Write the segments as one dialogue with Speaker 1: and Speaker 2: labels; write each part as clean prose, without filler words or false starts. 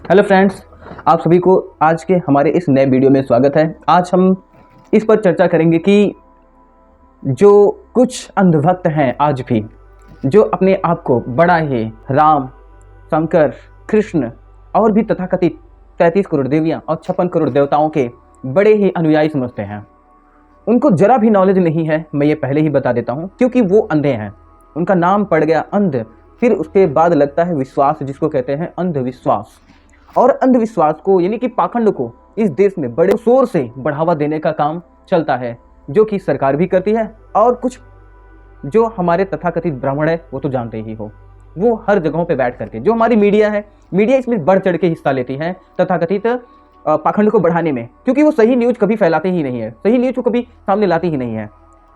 Speaker 1: Hello friends, आप सभी को आज के हमारे इस नए वीडियो में स्वागत है। आज हम इस पर चर्चा करेंगे कि जो कुछ अंधभक्त हैं आज भी, जो अपने आप को बड़ा ही राम, शंकर, कृष्ण और भी तथाकथित 33 करोड़ देवियाँ और 56 करोड़ देवताओं के बड़े ही अनुयायी समझते हैं, उनको जरा भी नॉलेज नहीं है। मैं ये पहले ही बता देता हूँ, क्योंकि वो अंधे हैं। उनका नाम पड़ गया अंध, फिर उसके बाद लगता है विश्वास, जिसको कहते हैं अंधविश्वास। और अंधविश्वास को यानी कि पाखंड को इस देश में बड़े शोर से बढ़ावा देने का काम चलता है, जो कि सरकार भी करती है। और कुछ जो हमारे तथाकथित ब्राह्मण है वो तो जानते ही हो, वो हर जगहों पे बैठ करके, जो हमारी मीडिया है, मीडिया इसमें बढ़ चढ़ के हिस्सा लेती है तथाकथित पाखंड को बढ़ाने में, क्योंकि वो सही न्यूज कभी फैलाते ही नहीं है, सही न्यूज को कभी सामने लाती ही नहीं है।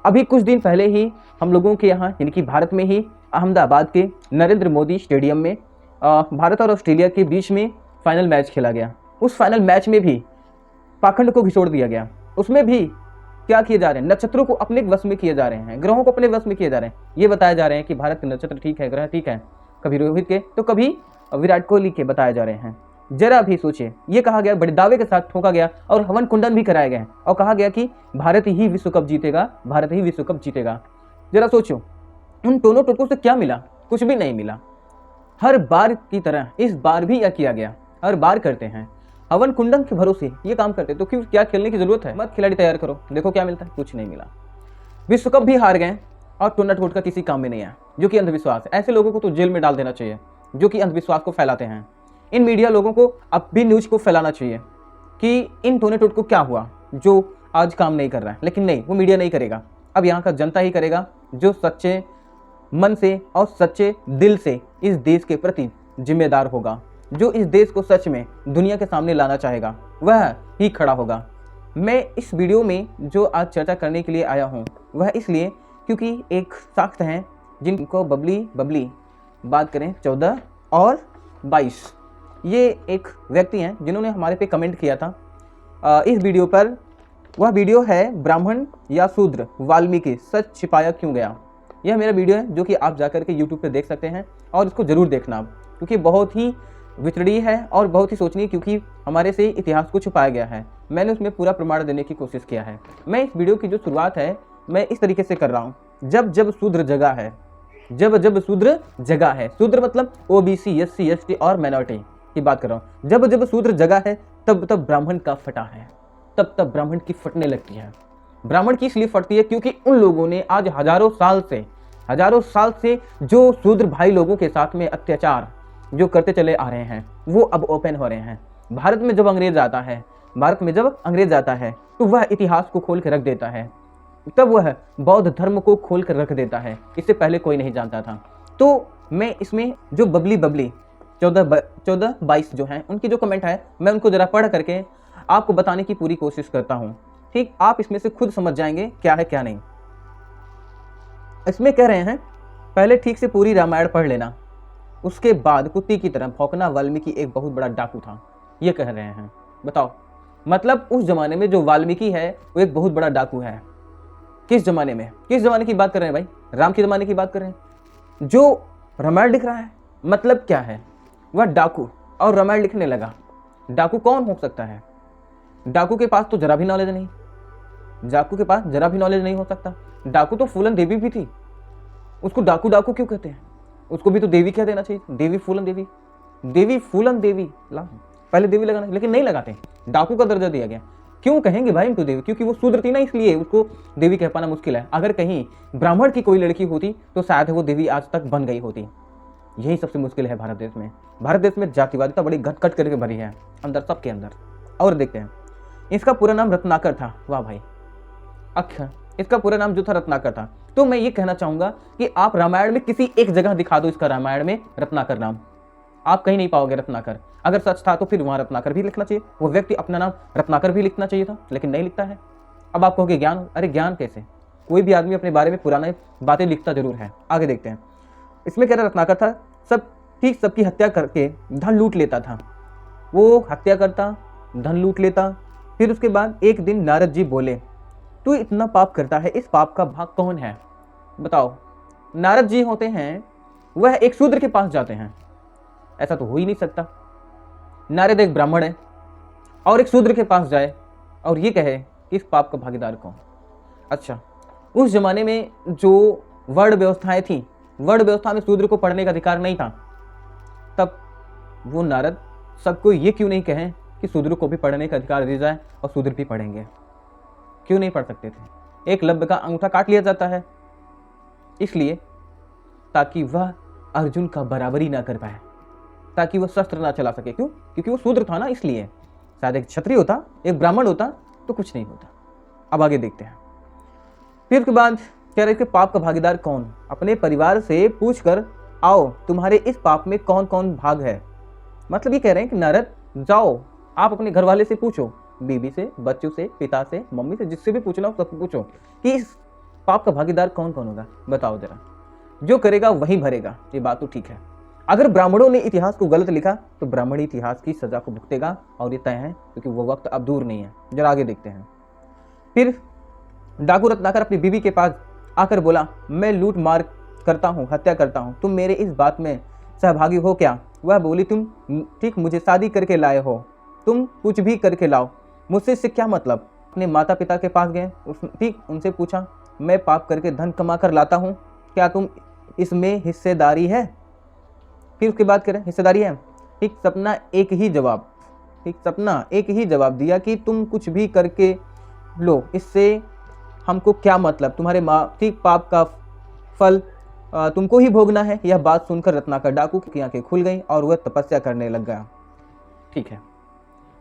Speaker 1: अभी कुछ दिन पहले ही हम लोगों के यहाँ यानी कि भारत में ही अहमदाबाद के नरेंद्र मोदी स्टेडियम में भारत और ऑस्ट्रेलिया के बीच में फाइनल मैच खेला गया। उस फाइनल मैच में भी पाखंड को घिसोड़ दिया गया। उसमें भी क्या किए जा रहे हैं, नक्षत्रों को अपने वश में किए जा रहे हैं, ग्रहों को अपने वश में किए जा रहे हैं। ये बताया जा रहे हैं कि भारत के नक्षत्र ठीक है, ग्रह ठीक है, कभी रोहित के तो कभी विराट कोहली के बताए जा रहे हैं। जरा भी सोचिए, ये कहा गया, बड़े दावे के साथ ठोका गया और हवन कुंडन भी कराए गए और कहा गया कि भारत ही विश्व कप जीतेगा, भारत ही विश्व कप जीतेगा। जरा सोचो, उन दोनों टोटकों से क्या मिला? कुछ भी नहीं मिला। हर बार की तरह इस बार भी यह किया गया, हर बार करते हैं, हवन कुंडन के भरोसे ये काम करते, तो क्यों, क्या खेलने की जरूरत है? मत खिलाड़ी तैयार करो, देखो क्या मिलता है, कुछ नहीं मिला। विश्व कप भी हार गए और टूर्ना टोटका किसी काम में नहीं है, जो कि अंधविश्वास है। ऐसे लोगों को तो जेल में डाल देना चाहिए, जो कि अंधविश्वास को फैलाते हैं। इन मीडिया लोगों को अब भी न्यूज को फैलाना चाहिए कि इन टूर्ना टोटका को क्या हुआ, जो आज काम नहीं कर रहा है। लेकिन नहीं, वो मीडिया नहीं करेगा, अब यहाँ का जनता ही करेगा, जो सच्चे मन से और सच्चे दिल से इस देश के प्रति जिम्मेदार होगा, जो इस देश को सच में दुनिया के सामने लाना चाहेगा, वह ही खड़ा होगा। मैं इस वीडियो में जो आज चर्चा करने के लिए आया हूँ, वह इसलिए क्योंकि एक शख्स हैं जिनको बबली बात करें 14 और 22, ये एक व्यक्ति हैं जिन्होंने हमारे पे कमेंट किया था इस वीडियो पर। वह वीडियो है ब्राह्मण या शूद्र वाल्मीकि सच छिपाया क्यों गया। यह मेरा वीडियो है, जो कि आप जाकर के यूट्यूब पे देख सकते हैं और इसको ज़रूर देखना, क्योंकि बहुत ही विचड़ी है और बहुत ही सोचनीय, क्योंकि हमारे से इतिहास को छुपाया गया है। मैंने उसमें पूरा प्रमाण देने की कोशिश किया है। मैं इस वीडियो की जो शुरुआत है मैं इस तरीके से कर रहा हूँ, जब शूद्र जगह है, जब शूद्र जगह है, शूद्र मतलब OBC, SC, ST और माइनॉरिटी की बात कर रहा हूँ। जब शूद्र जगह है तब ब्राह्मण का फटा है, तब ब्राह्मण की फटने लगती है। ब्राह्मण की इसलिए फटती है क्योंकि उन लोगों ने आज हजारों साल से जो शूद्र भाई लोगों के साथ में अत्याचार जो करते चले आ रहे हैं, वो अब ओपन हो रहे हैं। भारत में जब अंग्रेज आता है तो वह इतिहास को खोल कर रख देता है, तब वह बौद्ध धर्म को खोल कर रख देता है। इससे पहले कोई नहीं जानता था। तो मैं इसमें जो बबली 14-22 जो हैं, उनकी जो कमेंट है, मैं उनको जरा पढ़ करके आपको बताने की पूरी कोशिश करता हूँ। ठीक, आप इसमें से खुद समझ जाएंगे क्या है क्या नहीं। इसमें कह रहे हैं, पहले ठीक से पूरी रामायण पढ़ लेना, उसके बाद कुत्ती की तरह भौंकना। वाल्मीकि एक बहुत बड़ा डाकू था, ये कह रहे हैं। बताओ, मतलब उस जमाने में जो वाल्मीकि है वो एक बहुत बड़ा डाकू है। किस जमाने में, किस जमाने की बात कर रहे हैं भाई? राम के जमाने की बात कर रहे हैं। जो रामायण लिख रहा है, मतलब क्या है, वह डाकू और रामायण लिखने लगा। डाकू कौन हो सकता है? डाकू के पास तो जरा भी नॉलेज नहीं, डाकू के पास जरा भी नॉलेज नहीं हो सकता। डाकू तो फूलन देवी भी थी, उसको डाकू क्यों कहते हैं? उसको भी तो देवी कह देना चाहिए, देवी फूलन देवी ला, पहले देवी लगाना, लेकिन नहीं लगाते, डाकू का दर्जा दिया गया। क्यों कहेंगे भाई इनको देवी? क्योंकि वो शूद्र थी ना, इसलिए उसको देवी कह पाना मुश्किल है। अगर कहीं ब्राह्मण की कोई लड़की होती तो शायद वो देवी आज तक बन गई होती। यही सबसे मुश्किल है भारत देश में। भारत देश में जातिवादिता बड़ी घट करके भरी है अंदर, सबके अंदर। और देखते हैं, इसका पूरा नाम रत्नाकर था। वाह भाई, अच्छा, इसका पूरा नाम जो था रत्नाकर था। तो मैं ये कहना चाहूंगा कि आप रामायण में किसी एक जगह दिखा दो इसका, रामायण में रत्नाकर नाम आप कहीं नहीं पाओगे। रत्नाकर अगर सच था तो फिर वहां रत्नाकर भी लिखना चाहिए, वो व्यक्ति अपना नाम रत्नाकर भी लिखना चाहिए था, लेकिन नहीं लिखता है। अब आप कहोगे ज्ञान, अरे ज्ञान कैसे? कोई भी आदमी अपने बारे में पुराने बातें लिखता जरूर है। आगे देखते हैं, इसमें कह रहा रत्नाकर था, सबकी हत्या करके धन लूट लेता था। वो हत्या करता, धन लूट लेता। फिर उसके बाद एक दिन नारद जी बोले, तू इतना पाप करता है, इस पाप का भाग कौन है? बताओ। नारद जी होते हैं, वह एक शूद्र के पास जाते हैं। ऐसा तो हो ही नहीं सकता। नारद एक ब्राह्मण है और एक शूद्र के पास जाए और ये कहे कि इस पाप का भागीदार कौन। अच्छा, उस जमाने में जो वर्ण व्यवस्थाएं थी, वर्ण व्यवस्था में शूद्र को पढ़ने का अधिकार नहीं था, तब वो नारद सबको ये क्यों नहीं कहें कि शूद्र को भी पढ़ने का अधिकार दिया जाए और शूद्र भी पढ़ेंगे। क्यों नहीं पढ़ सकते थे? एकलव्य का अंगूठा काट लिया जाता है इसलिए ताकि वह अर्जुन का बराबरी ना कर पाए, ताकि वह शस्त्र ना चला सके। क्यों? क्योंकि वो शूद्र था ना, इसलिए। शायद एक क्षत्रिय होता, एक ब्राह्मण होता तो कुछ नहीं होता। अब आगे देखते हैं। फिर उसके बाद कह रहे कि पाप का भागीदार कौन? अपने परिवार से पूछ कर आओ तुम्हारे इस पाप में कौन कौन भाग है। मतलब ये कह रहे हैं कि नारद जाओ, आप अपने घर वाले से पूछो, बीबी से, बच्चों से, पिता से, मम्मी से, जिससे भी पूछना हो सबसे पूछो कि इस पाप का भागीदार कौन कौन होगा, बताओ जरा। जो करेगा वही भरेगा। ये बात तो ठीक है। अगर ब्राह्मणों ने इतिहास को गलत लिखा तो ब्राह्मण इतिहास की सजा को भुगतेगा और ये तय है, क्योंकि वो वक्त अब दूर नहीं है। जरा आगे देखते हैं। फिर डाकू रत्नाकर अपनी बीवी के पास आकर बोला, मैं लूट मार करता हूँ, हत्या करता हूँ, तुम मेरे इस बात में सहभागी हो क्या? वह बोली, तुम ठीक मुझे शादी करके लाए हो, तुम कुछ भी करके लाओ, मुझसे इससे क्या मतलब? अपने माता पिता के पास गए, ठीक उनसे पूछा, मैं पाप करके धन कमा कर लाता हूँ, क्या तुम इसमें हिस्सेदारी है? फिर उसके बाद करें हिस्सेदारी है। ठीक सपना एक ही जवाब, ठीक सपना एक ही जवाब दिया कि तुम कुछ भी करके लो, इससे हमको क्या मतलब? तुम्हारे माँ ठीक पाप का फल तुमको ही भोगना है। यह बात सुनकर रत्नाकर डाकू की आंखें खुल गईं और वह तपस्या करने लग गया। ठीक है,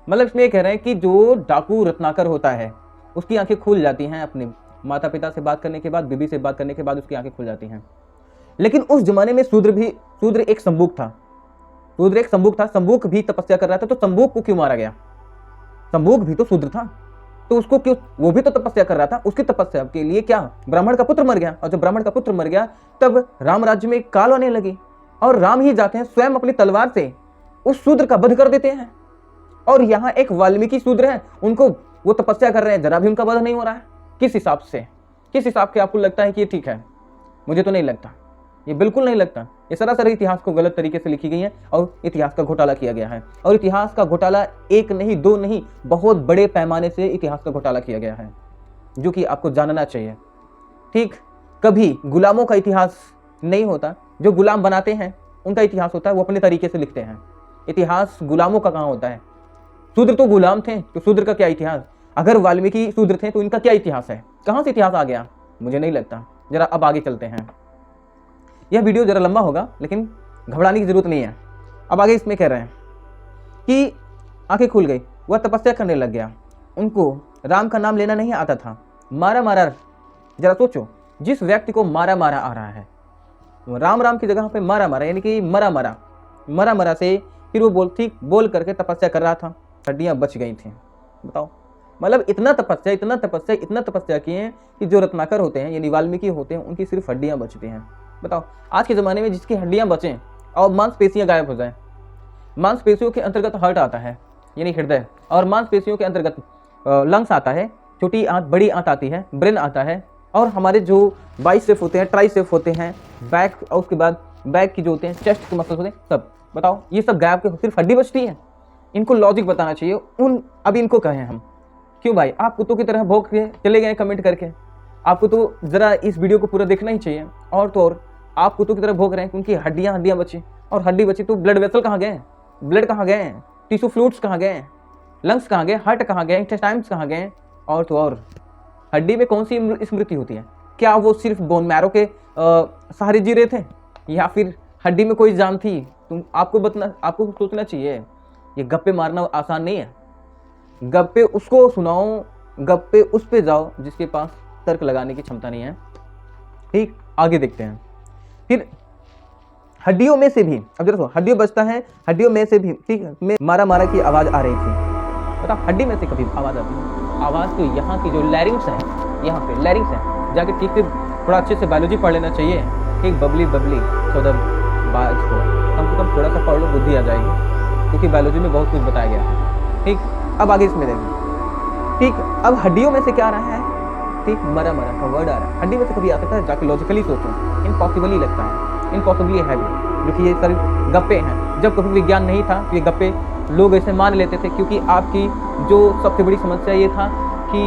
Speaker 1: मतलब इसमें ये कह रहे हैं कि जो डाकू रत्नाकर होता है उसकी आंखें खुल जाती हैं अपने माता पिता से बात करने के बाद, बीबी से बात करने के बाद उसकी आंखें खुल जाती हैं। लेकिन उस जमाने में शूद्र एक संबुक था, शूद्र एक संबुक था, संबुक भी तपस्या कर रहा था। तो संबुक को क्यों मारा गया? संबुक भी तो शूद्र था, तो उसको क्यों? वो भी तो तपस्या कर रहा था, उसकी तपस्या के लिए क्या ब्राह्मण का पुत्र मर गया। और जब ब्राह्मण का पुत्र मर गया तब राम राज्य में काल आने लगी और राम ही जाते हैं स्वयं अपनी तलवार से उस शूद्र का वध कर देते हैं। और यहाँ एक वाल्मीकि शूद्र है, उनको वो तपस्या कर रहे हैं, जरा भी उनका वध नहीं हो रहा है। किस हिसाब से, किस हिसाब से आपको लगता है कि ये ठीक है? मुझे तो नहीं लगता, ये बिल्कुल नहीं लगता। ये सरासर इतिहास को गलत तरीके से लिखी गई है और इतिहास का घोटाला किया गया है। और इतिहास का घोटाला एक नहीं, दो नहीं, बहुत बड़े पैमाने से इतिहास का घोटाला किया गया है, जो कि आपको जानना चाहिए। ठीक, कभी गुलामों का इतिहास नहीं होता, जो गुलाम बनाते हैं उनका इतिहास होता है, वो अपने तरीके से लिखते हैं। इतिहास गुलामों का कहाँ होता है? शूद्र तो गुलाम थे, तो शूद्र का क्या इतिहास? अगर वाल्मीकि शूद्र थे तो इनका क्या इतिहास है? कहाँ से इतिहास आ गया? मुझे नहीं लगता। जरा अब आगे चलते हैं। यह वीडियो जरा लंबा होगा, लेकिन घबराने की जरूरत नहीं है। अब आगे इसमें कह रहे हैं कि आंखें खुल गई, वह तपस्या करने लग गया, उनको राम का नाम लेना नहीं आता था। मारा मारा, जरा सोचो, जिस व्यक्ति को मारा मारा आ रहा है, राम राम की जगह पे मारा मारा, यानी कि मरा मरा से फिर वो बोल करके तपस्या कर रहा था, हड्डियां बच गई थी। बताओ, मतलब इतना तपस्या किए कि जो रत्नाकर होते हैं यानी वाल्मीकि होते हैं, उनकी सिर्फ हड्डियां बचती हैं। बताओ, आज के ज़माने में जिसकी हड्डियां बचें और मांसपेशियां गायब हो जाएं। मांसपेशियों के अंतर्गत हार्ट आता है यानी हृदय, और मांसपेशियों के अंतर्गत लंग्स आता है, छोटी आंत, बड़ी आंत आती है, ब्रेन आता है, और हमारे जो बाइसेप होते हैं, ट्राइसेप होते हैं, बैक, और उसके बाद बैक की जो होते हैं, चेस्ट के मसल्स होते हैं, सब। बताओ, ये सब गायब के सिर्फ हड्डी बचती है। इनको लॉजिक बताना चाहिए। अब इनको कहें हम, क्यों भाई आप कुत्तों की तरह भौंक के चले गए कमेंट करके? आपको तो ज़रा इस वीडियो को पूरा देखना ही चाहिए। और तो और आप कुत्तों की तरह भौंक रहे हैं क्योंकि हड्डियां बची, और हड्डी बची तो ब्लड वेसल कहाँ गए? ब्लड कहाँ गए? टिश्यू फ्लूइड्स कहाँ गए? लंग्स कहाँ गए? हार्ट कहाँ गए? इंटेस्टाइन्स कहाँ गए? और तो और हड्डी में कौन सी स्मृति होती है? क्या वो सिर्फ बोन मैरो के सहारे जी रहे थे, या फिर हड्डी में कोई जान थी? आपको सोचना चाहिए। ये गप्पे मारना आसान नहीं है। गप्पे उसको सुनाओ, गप्पे उस पे जाओ जिसके पास तर्क लगाने की क्षमता नहीं है। ठीक, आगे देखते हैं। फिर हड्डियों में से भी, अब जरा हड्डियों बचता है, हड्डियों में से भी ठीक में मारा की आवाज आ रही थी। बताओ, हड्डी में से कभी आवाज आती है? आवाज तो यहाँ की जो लैरिंग्स है, यहाँ पे लैरिंग्स है, जाके ठीक से थोड़ा अच्छे से बायोलॉजी पढ़ लेना चाहिए। ठीक, बबली 14 कम से कम थोड़ा सा पढ़ लो, बुद्धि आ जाएगी, क्योंकि बायोलॉजी में बहुत कुछ बताया गया है। ठीक, अब आगे इसमें देखें। ठीक, अब हड्डियों में से क्या आ रहा है? ठीक, मरा का वर्ड आ रहा है। हड्डी में से कभी आ सकता है? जाके लॉजिकली सोचो, इम्पॉसिबल ही लगता है, इम्पॉसिबल है भी, जो कि ये सारे गप्पे हैं। जब कभी विज्ञान नहीं था तो ये गप्पे लोग ऐसे मान लेते थे, क्योंकि आपकी जो सबसे बड़ी समस्या ये था कि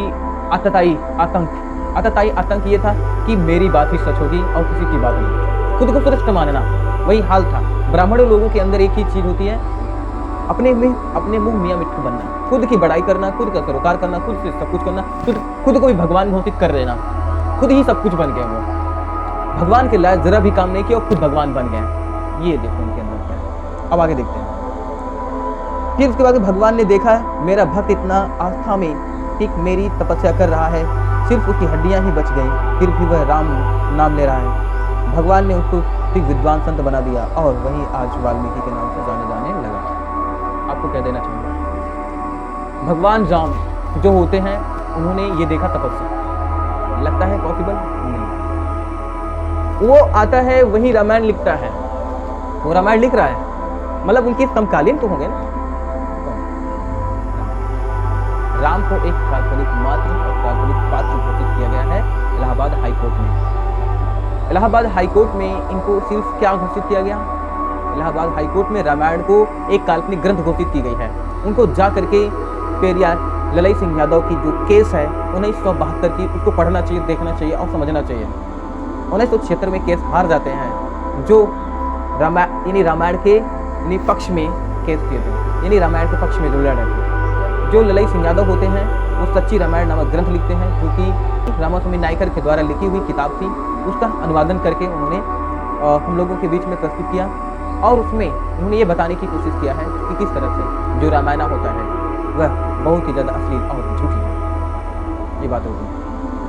Speaker 1: आतताई आतंक ये था कि मेरी बात ही सच होगी और किसी की बात नहीं, खुद को श्रेष्ठ मानना, वही हाल था। ब्राह्मणों लोगों के अंदर एक ही चीज होती है, अपने मुंह मियाँ मिट्ठू बनना, खुद की बड़ाई करना, खुद का सरोकार करना, खुद से सब कुछ करना, खुद को भी भगवान घोषित कर देना, खुद ही सब कुछ बन गए। वो भगवान के लायक जरा भी काम नहीं किया और खुद भगवान बन गए। ये देखो उनके अंदर क्या है। अब आगे देखते हैं। फिर उसके बाद भगवान ने देखा मेरा भक्त इतना आस्था में ठीक मेरी तपस्या कर रहा है, सिर्फ उसकी हड्डियां ही बच गई, फिर भी वह राम नाम ले रहा है। भगवान ने उसको ठीक विद्वान संत बना दिया और वही आज वाल्मीकि के नाम से जाने लगा। आपको कह देना चाहूँगा, भगवान राम जो होते हैं उन्होंने ये देखा तपस्या, लगता है पॉसिबल नहीं। वो आता है वही रामायण लिखता है, वो रामायण लिख रहा है, मतलब उनके समकालीन तो होंगे ना। राम को एक काल्पनिक मात्र और काल्पनिक पात्र घोषित किया गया है इलाहाबाद हाईकोर्ट में। इलाहाबाद हाईकोर्ट में इनको सिर्फ क्या घोषित किया गया, इलाहाबाद हाईकोर्ट में रामायण को एक काल्पनिक ग्रंथ घोषित की गई है। उनको जा करके पेरियार ललई सिंह यादव की जो केस है 1972 की, उसको पढ़ना चाहिए, देखना चाहिए और समझना चाहिए। 1976 में केस हार जाते हैं, जो रामायण के पक्ष में केस किए थे, यानी रामायण के पक्ष में जो लड़ रहे थे। जो ललई सिंह यादव होते हैं वो सच्ची रामायण नामक ग्रंथ लिखते हैं, जो कि रामास्वामी नायकर के द्वारा लिखी हुई किताब थी। उसका अनुवादन करके उन्होंने हम लोगों के बीच में प्रस्तुत किया और उसमें उन्होंने ये बताने की कोशिश किया है कि किस तरह से जो रामायण होता है वह बहुत ही ज़्यादा अश्लील और झूठी है। ये बात होगी।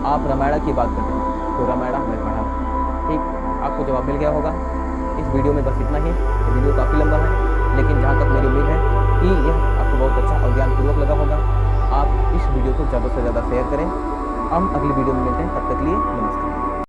Speaker 1: आप रामायण की बात करते हैं तो रामायण हमें पढ़ा, ठीक, आपको जवाब मिल गया होगा। इस वीडियो में बस इतना ही। ये वीडियो काफ़ी लंबा है, लेकिन जहाँ तक मेरी उम्मीद है कि यह आपको बहुत अच्छा और ज्ञानपूर्वक लगा होगा। आप इस वीडियो को ज़्यादा से ज़्यादा शेयर करें। हम अगली वीडियो में मिलते हैं, तब तक के लिए नमस्कार।